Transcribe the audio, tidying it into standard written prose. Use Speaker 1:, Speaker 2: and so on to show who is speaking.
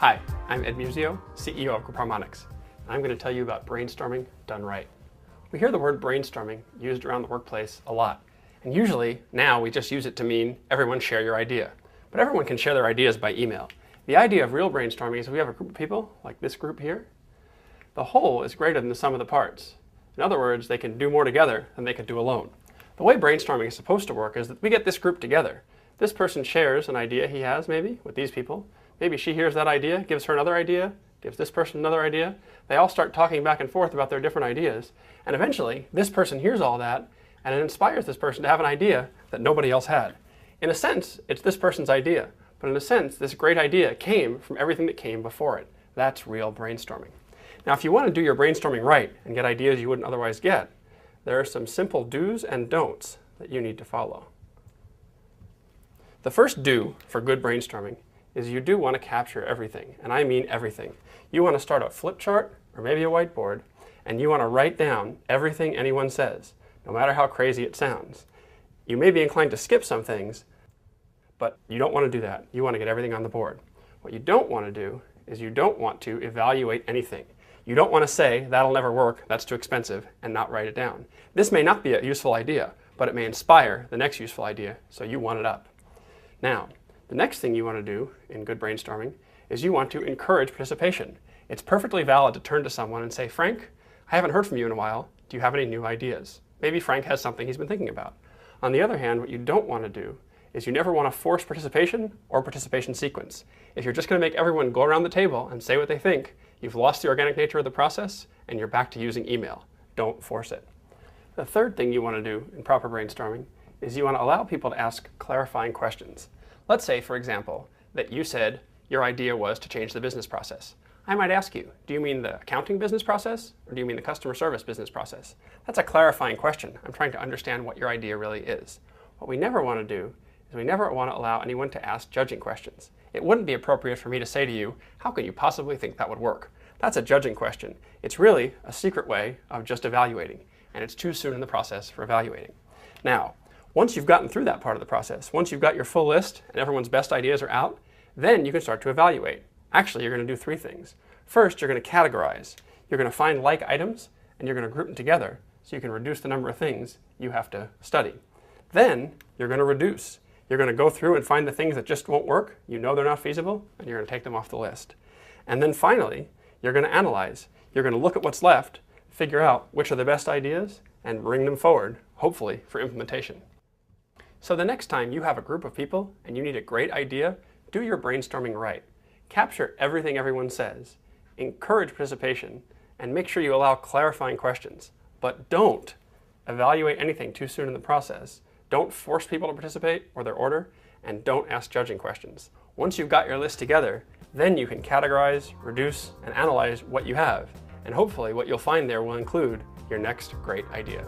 Speaker 1: Hi, I'm Ed Musio, CEO of Group Harmonics, and I'm going to tell you about brainstorming done right. We hear the word brainstorming used around the workplace a lot, and usually now we just use it to mean everyone share your idea. But everyone can share their ideas by email. The idea of real brainstorming is we have a group of people, like this group here. The whole is greater than the sum of the parts. In other words, they can do more together than they could do alone. The way brainstorming is supposed to work is that we get this group together. This person shares an idea he has, maybe, with these people. Maybe she hears that idea, gives her another idea, gives this person another idea. They all start talking back and forth about their different ideas. And eventually, this person hears all that, and it inspires this person to have an idea that nobody else had. In a sense, it's this person's idea. But in a sense, this great idea came from everything that came before it. That's real brainstorming. Now, if you want to do your brainstorming right and get ideas you wouldn't otherwise get, there are some simple do's and don'ts that you need to follow. The first do for good brainstorming is you do want to capture everything, and I mean everything. You want to start a flip chart or maybe a whiteboard, and you want to write down everything anyone says, no matter how crazy it sounds. You may be inclined to skip some things, but you don't want to do that. You want to get everything on the board. What you don't want to do is you don't want to evaluate anything. You don't want to say, that'll never work, that's too expensive, and not write it down. This may not be a useful idea, but it may inspire the next useful idea, so you want it up. Now, the next thing you want to do in good brainstorming is you want to encourage participation. It's perfectly valid to turn to someone and say, Frank, I haven't heard from you in a while. Do you have any new ideas? Maybe Frank has something he's been thinking about. On the other hand, what you don't want to do is you never want to force participation or participation sequence. If you're just going to make everyone go around the table and say what they think, you've lost the organic nature of the process and you're back to using email. Don't force it. The third thing you want to do in proper brainstorming is you want to allow people to ask clarifying questions. Let's say, for example, that you said your idea was to change the business process. I might ask you, do you mean the accounting business process or do you mean the customer service business process? That's a clarifying question. I'm trying to understand what your idea really is. What we never want to do is we never want to allow anyone to ask judging questions. It wouldn't be appropriate for me to say to you, how can you possibly think that would work? That's a judging question. It's really a secret way of just evaluating, and it's too soon in the process for evaluating. Now, once you've gotten through that part of the process, once you've got your full list and everyone's best ideas are out, then you can start to evaluate. Actually, you're going to do three things. First, you're going to categorize. You're going to find like items, and you're going to group them together so you can reduce the number of things you have to study. Then, you're going to reduce. You're going to go through and find the things that just won't work, you know they're not feasible, and you're going to take them off the list. And then finally, you're going to analyze. You're going to look at what's left, figure out which are the best ideas, and bring them forward, hopefully, for implementation. So the next time you have a group of people and you need a great idea, do your brainstorming right. Capture everything everyone says, encourage participation, and make sure you allow clarifying questions. But don't evaluate anything too soon in the process. Don't force people to participate or their order, and don't ask judging questions. Once you've got your list together, then you can categorize, reduce, and analyze what you have. And hopefully what you'll find there will include your next great idea.